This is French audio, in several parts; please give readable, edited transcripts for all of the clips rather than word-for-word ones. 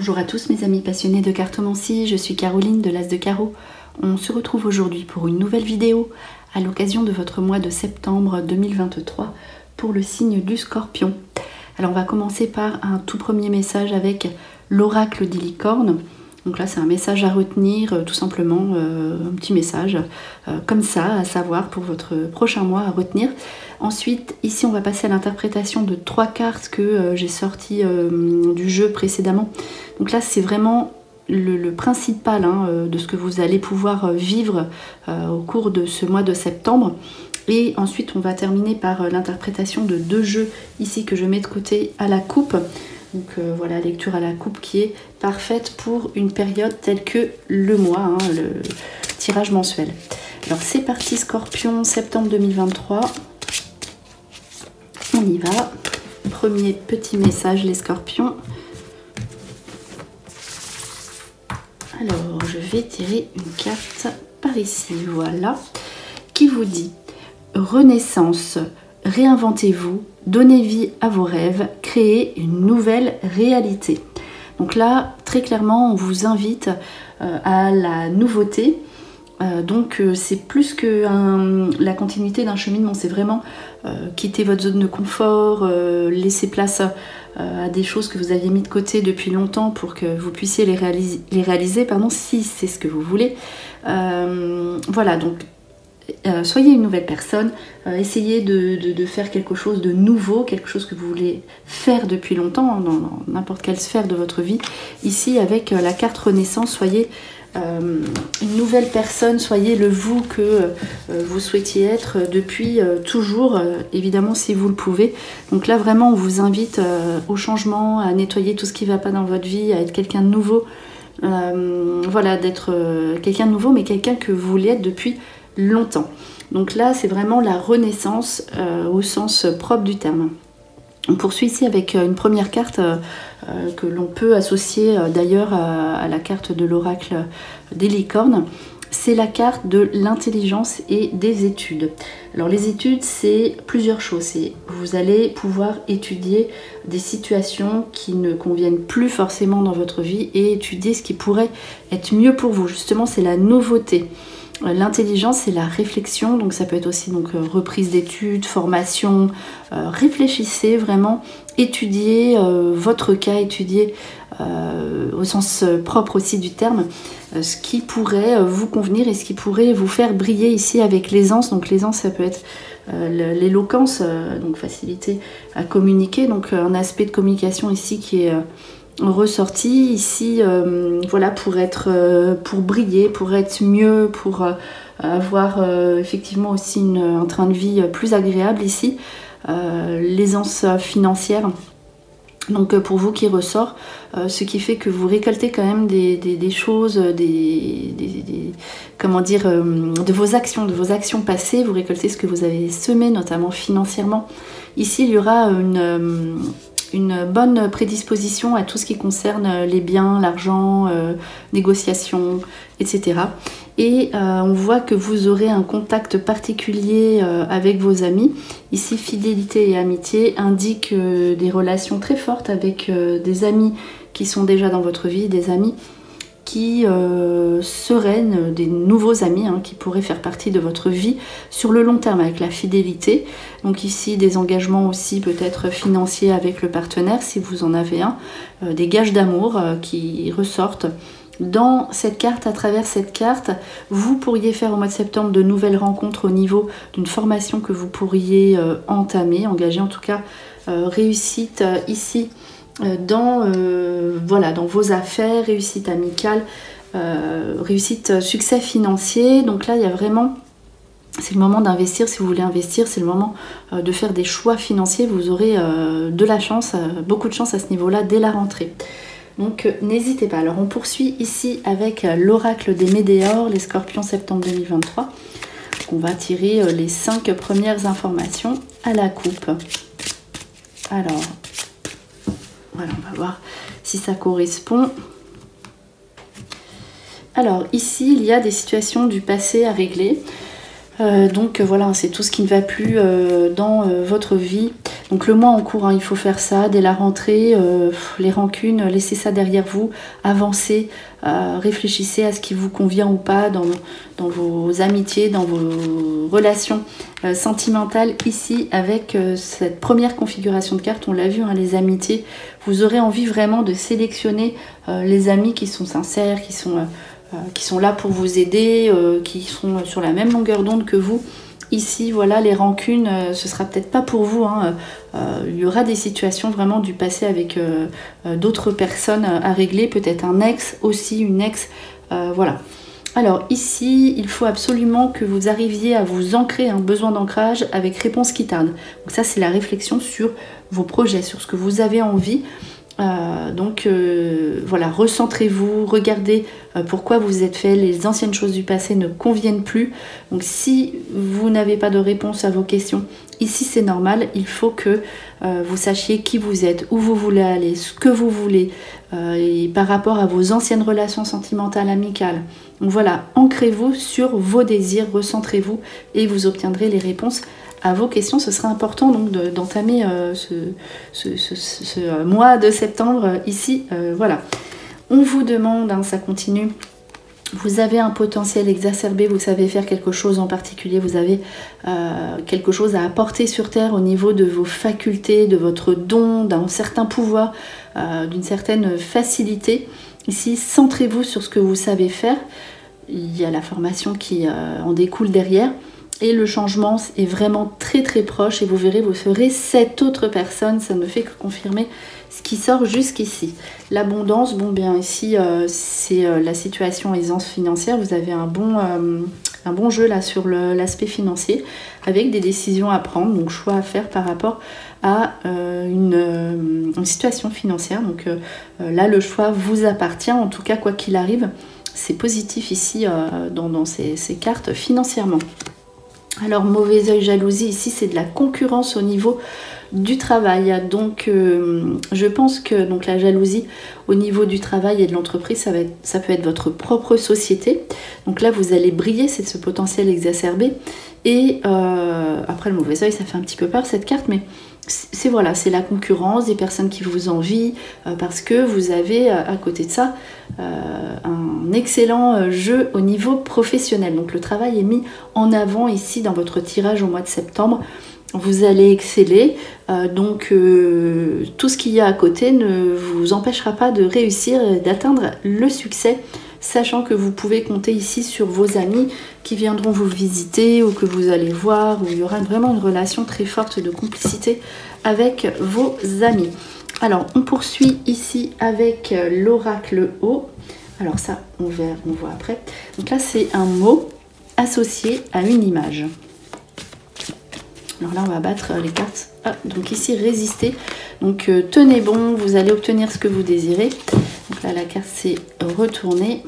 Bonjour à tous mes amis passionnés de cartomancie, je suis Caroline de l'As de Carreau. On se retrouve aujourd'hui pour une nouvelle vidéo à l'occasion de votre mois de septembre 2023 pour le signe du Scorpion. Alors on va commencer par un tout premier message avec l'oracle des licornes. Donc là c'est un message à retenir, tout simplement un petit message comme ça à savoir pour votre prochain mois à retenir. Ensuite ici on va passer à l'interprétation de 3 cartes que j'ai sorties du jeu précédemment. Donc là c'est vraiment le principal de ce que vous allez pouvoir vivre au cours de ce mois de septembre. Et ensuite on va terminer par l'interprétation de 2 jeux ici que je mets de côté à la coupe. Donc voilà, lecture à la coupe qui est parfaite pour une période telle que le mois, le tirage mensuel. Alors c'est parti Scorpion, septembre 2023. On y va. Premier petit message les Scorpions. Alors je vais tirer une carte par ici, voilà, qui vous dit renaissance, réinventez-vous, donnez vie à vos rêves, créez une nouvelle réalité. Donc là, très clairement, on vous invite à la nouveauté. Donc c'est plus que la continuité d'un cheminement, c'est vraiment quitter votre zone de confort, laisser place à des choses que vous aviez mis de côté depuis longtemps pour que vous puissiez les réaliser, si c'est ce que vous voulez. Voilà, donc soyez une nouvelle personne, essayez de faire quelque chose de nouveau, quelque chose que vous voulez faire depuis longtemps, dans n'importe quelle sphère de votre vie. Ici, avec la carte Renaissance, soyez une nouvelle personne, soyez le vous que vous souhaitiez être depuis toujours, évidemment si vous le pouvez. Donc là, vraiment, on vous invite au changement, à nettoyer tout ce qui ne va pas dans votre vie, à être quelqu'un de nouveau. Voilà, d'être quelqu'un de nouveau, mais quelqu'un que vous voulez être depuis longtemps. Donc là c'est vraiment la renaissance au sens propre du terme. On poursuit ici avec une première carte que l'on peut associer d'ailleurs à la carte de l'oracle des licornes. C'est la carte de l'intelligence et des études. Alors les études c'est plusieurs choses. Vous allez pouvoir étudier des situations qui ne conviennent plus forcément dans votre vie et étudier ce qui pourrait être mieux pour vous. Justement c'est la nouveauté. L'intelligence, c'est la réflexion, donc ça peut être aussi reprise d'études, formation. Réfléchissez vraiment, étudiez votre cas, étudiez au sens propre aussi du terme, ce qui pourrait vous convenir et ce qui pourrait vous faire briller ici avec l'aisance. Donc l'aisance, ça peut être l'éloquence, donc facilité à communiquer, donc un aspect de communication ici qui est ressorti ici, voilà, pour briller, pour être mieux, pour avoir effectivement aussi un train de vie plus agréable ici, l'aisance financière. Donc pour vous qui ressort, ce qui fait que vous récoltez quand même des choses, comment dire, de vos actions passées, vous récoltez ce que vous avez semé, notamment financièrement. Ici il y aura une bonne prédisposition à tout ce qui concerne les biens, l'argent, négociations, etc. Et on voit que vous aurez un contact particulier avec vos amis. Ici, fidélité et amitié indiquent des relations très fortes avec des amis qui sont déjà dans votre vie, des amis qui seraient des nouveaux amis qui pourraient faire partie de votre vie sur le long terme avec la fidélité. Donc ici des engagements aussi peut-être financiers avec le partenaire si vous en avez un, des gages d'amour qui ressortent dans cette carte. À travers cette carte, vous pourriez faire au mois de septembre de nouvelles rencontres au niveau d'une formation que vous pourriez entamer, engager en tout cas, réussite ici dans vos affaires, réussite amicale, réussite, succès financier. Donc là il y a vraiment, c'est le moment d'investir. Si vous voulez investir, c'est le moment de faire des choix financiers. Vous aurez de la chance, beaucoup de chance à ce niveau là dès la rentrée. Donc n'hésitez pas. Alors on poursuit ici avec l'oracle des météores, les Scorpions, septembre 2023. Donc, on va tirer les 5 premières informations à la coupe. Alors voilà, on va voir si ça correspond. Alors ici, il y a des situations du passé à régler. Donc voilà, c'est tout ce qui ne va plus dans votre vie. Donc le mois en cours, hein, il faut faire ça dès la rentrée, les rancunes, laissez ça derrière vous, avancez, réfléchissez à ce qui vous convient ou pas dans vos amitiés, dans vos relations sentimentales. Ici, avec cette première configuration de cartes, on l'a vu, hein, les amitiés, vous aurez envie vraiment de sélectionner les amis qui sont sincères, qui sont là pour vous aider, qui sont sur la même longueur d'onde que vous. Ici, voilà, les rancunes, ce sera peut-être pas pour vous, hein. Il y aura des situations vraiment du passé avec d'autres personnes à régler, peut-être un ex aussi, une ex, voilà. Alors ici, il faut absolument que vous arriviez à vous ancrer, un besoin d'ancrage avec réponse qui tarde. Donc ça, c'est la réflexion sur vos projets, sur ce que vous avez envie. Voilà, recentrez-vous, regardez pourquoi vous êtes fait, les anciennes choses du passé ne conviennent plus. Donc si vous n'avez pas de réponse à vos questions, ici c'est normal, il faut que vous sachiez qui vous êtes, où vous voulez aller, ce que vous voulez, et par rapport à vos anciennes relations sentimentales, amicales. Donc voilà, ancrez-vous sur vos désirs, recentrez-vous et vous obtiendrez les réponses à vos questions. Ce sera important donc d'entamer ce mois de septembre ici. Voilà, on vous demande, hein, ça continue. Vous avez un potentiel exacerbé, vous savez faire quelque chose en particulier, vous avez quelque chose à apporter sur Terre au niveau de vos facultés, de votre don, d'un certain pouvoir, d'une certaine facilité. Ici, centrez-vous sur ce que vous savez faire. Il y a la formation qui en découle derrière. Et le changement est vraiment très très proche et vous verrez, vous ferez cette autre personne, ça ne fait que confirmer ce qui sort jusqu'ici. L'abondance, bon bien ici c'est la situation aisance financière, vous avez un bon jeu là sur l'aspect financier avec des décisions à prendre, donc choix à faire par rapport à une situation financière. Donc là le choix vous appartient, en tout cas quoi qu'il arrive, c'est positif ici dans ces cartes financièrement. Alors mauvais œil, jalousie, ici c'est de la concurrence au niveau du travail. Donc je pense que donc, la jalousie au niveau du travail et de l'entreprise, ça peut être votre propre société. Donc là vous allez briller, c'est ce potentiel exacerbé. Et après le mauvais œil, ça fait un petit peu peur cette carte, mais c'est voilà, c'est la concurrence, des personnes qui vous envient, parce que vous avez à côté de ça un excellent jeu au niveau professionnel. Donc le travail est mis en avant ici dans votre tirage au mois de septembre. Vous allez exceller, donc tout ce qu'il y a à côté ne vous empêchera pas de réussir et d'atteindre le succès, sachant que vous pouvez compter ici sur vos amis qui viendront vous visiter ou que vous allez voir, où il y aura vraiment une relation très forte de complicité avec vos amis. Alors on poursuit ici avec l'oracle haut. Alors ça on voit après. Donc là c'est un mot associé à une image. Alors là on va battre les cartes. Ah, donc ici résister. Donc tenez bon, vous allez obtenir ce que vous désirez. Donc là la carte c'est retourner.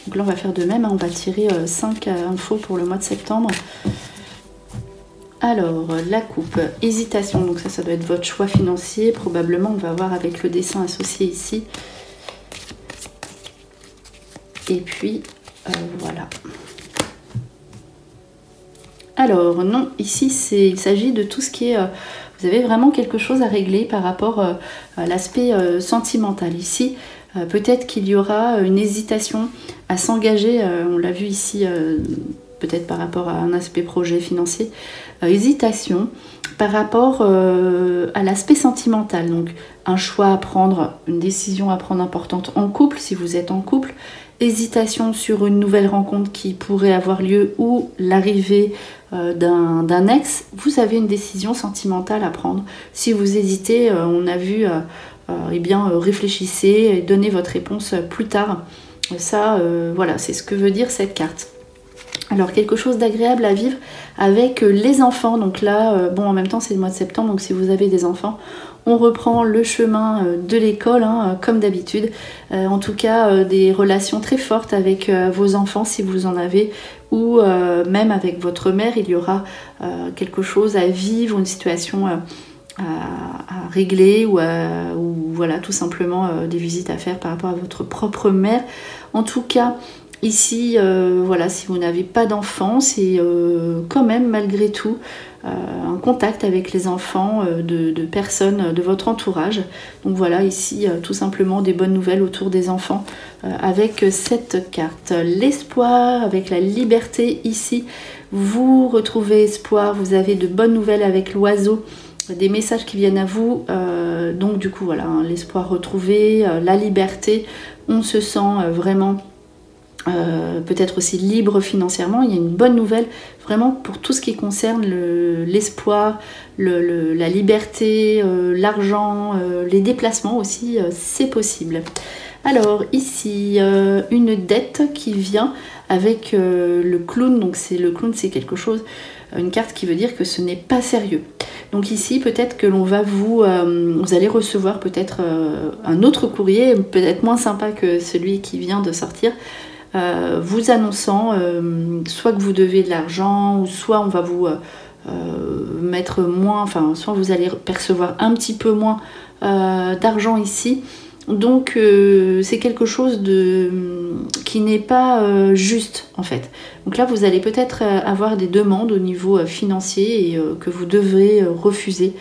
Donc là on va faire de même, hein. On va tirer 5 infos pour le mois de septembre. Alors la coupe, hésitation, donc ça doit être votre choix financier. Probablement on va voir avec le dessin associé ici. Et puis voilà. Alors non, ici il s'agit de tout ce qui est... vous avez vraiment quelque chose à régler par rapport à l'aspect sentimental. Ici, peut-être qu'il y aura une hésitation à s'engager, on l'a vu ici, peut-être par rapport à un aspect projet financier, hésitation par rapport à l'aspect sentimental. Donc un choix à prendre, une décision à prendre importante en couple, si vous êtes en couple, hésitation sur une nouvelle rencontre qui pourrait avoir lieu ou l'arrivée d'un ex, vous avez une décision sentimentale à prendre. Si vous hésitez, on a vu, eh bien réfléchissez et donnez votre réponse plus tard. Ça, voilà, c'est ce que veut dire cette carte. Alors quelque chose d'agréable à vivre avec les enfants. Donc là, bon en même temps c'est le mois de septembre, donc si vous avez des enfants, on reprend le chemin de l'école, hein, comme d'habitude. En tout cas, des relations très fortes avec vos enfants si vous en avez, ou même avec votre mère, il y aura quelque chose à vivre, une situation à régler, ou voilà, tout simplement des visites à faire par rapport à votre propre mère. En tout cas, Ici, voilà, si vous n'avez pas d'enfants, c'est quand même malgré tout un contact avec les enfants de personnes de votre entourage. Donc voilà, ici, tout simplement des bonnes nouvelles autour des enfants avec cette carte. L'espoir avec la liberté ici, vous retrouvez espoir, vous avez de bonnes nouvelles avec l'oiseau, des messages qui viennent à vous, donc du coup voilà, hein, l'espoir retrouvé, la liberté, on se sent vraiment peut-être aussi libre financièrement. Il y a une bonne nouvelle vraiment pour tout ce qui concerne l'espoir, la liberté, l'argent, les déplacements aussi, c'est possible. Alors ici, une dette qui vient avec le clown, donc le clown c'est quelque chose, une carte qui veut dire que ce n'est pas sérieux. Donc ici peut-être que l'on va vous allez recevoir peut-être un autre courrier, peut-être moins sympa que celui qui vient de sortir, vous annonçant soit que vous devez de l'argent, ou soit on va vous mettre moins, enfin soit vous allez percevoir un petit peu moins d'argent ici. Donc c'est quelque chose qui n'est pas juste en fait. Donc là vous allez peut-être avoir des demandes au niveau financier et que vous devrez refuser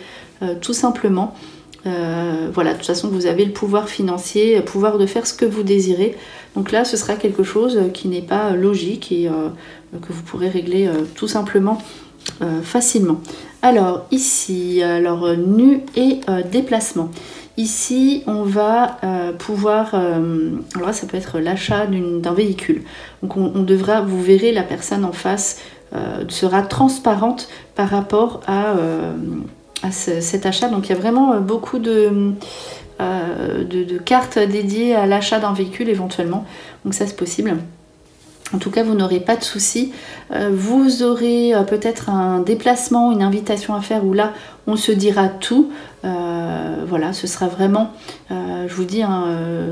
tout simplement. Voilà, de toute façon vous avez le pouvoir financier, le pouvoir de faire ce que vous désirez. Donc là ce sera quelque chose qui n'est pas logique et que vous pourrez régler tout simplement facilement. Alors ici, nu et déplacement. Ici, on va pouvoir, alors là, ça peut être l'achat d'un véhicule. Donc on devra, vous verrez, la personne en face sera transparente par rapport à cet achat. Donc il y a vraiment beaucoup de cartes dédiées à l'achat d'un véhicule éventuellement. Donc ça c'est possible. En tout cas, vous n'aurez pas de soucis. Vous aurez peut-être un déplacement, une invitation à faire où là, on se dira tout. Voilà, ce sera vraiment, je vous dis, hein,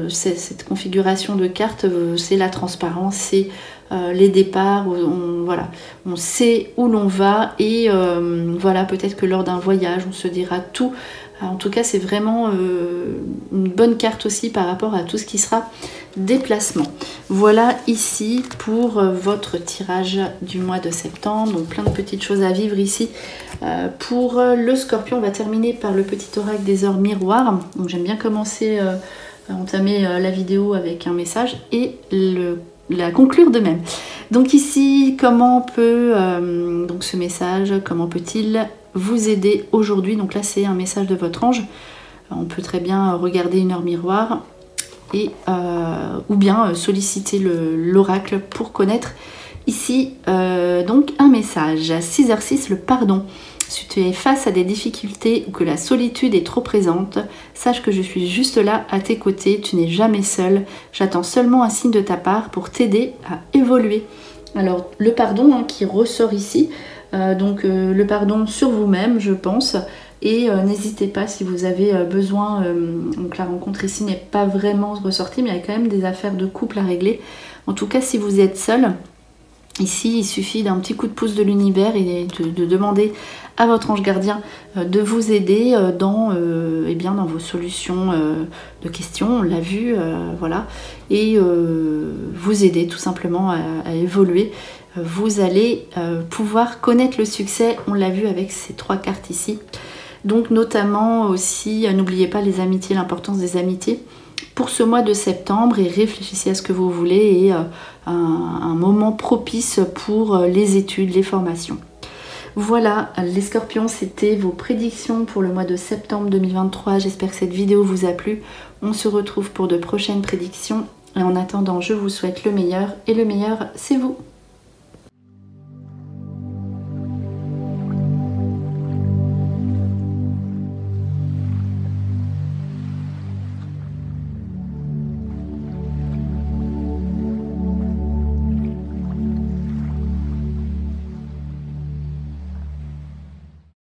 cette configuration de cartes, c'est la transparence, c'est les départs, voilà, on sait où l'on va et voilà, peut-être que lors d'un voyage, on se dira tout. En tout cas, c'est vraiment une bonne carte aussi par rapport à tout ce qui sera déplacement. Voilà ici pour votre tirage du mois de septembre. Donc plein de petites choses à vivre ici. Pour le Scorpion, on va terminer par le petit oracle des ors miroirs. Donc j'aime bien commencer à entamer la vidéo avec un message et la conclure de même. Donc ici, comment peut donc ce message, comment peut-il vous aider aujourd'hui? Donc là c'est un message de votre ange. On peut très bien regarder une heure miroir et ou bien solliciter l'oracle pour connaître ici donc un message. 6h06, le pardon. Si tu es face à des difficultés ou que la solitude est trop présente, sache que je suis juste là à tes côtés, tu n'es jamais seul. J'attends seulement un signe de ta part pour t'aider à évoluer. Alors le pardon hein, qui ressort ici, donc le pardon sur vous-même je pense, et n'hésitez pas si vous avez besoin, donc la rencontre ici n'est pas vraiment ressortie mais il y a quand même des affaires de couple à régler. En tout cas si vous êtes seul, ici il suffit d'un petit coup de pouce de l'univers et de demander à votre ange gardien de vous aider dans vos solutions de questions, on l'a vu, voilà, et vous aider tout simplement à évoluer. Vous allez pouvoir connaître le succès, on l'a vu avec ces 3 cartes ici. Donc notamment aussi, n'oubliez pas les amitiés, l'importance des amitiés pour ce mois de septembre et réfléchissez à ce que vous voulez et un moment propice pour les études, les formations. Voilà les scorpions, c'était vos prédictions pour le mois de septembre 2023. J'espère que cette vidéo vous a plu. On se retrouve pour de prochaines prédictions. Et en attendant, je vous souhaite le meilleur et le meilleur, c'est vous.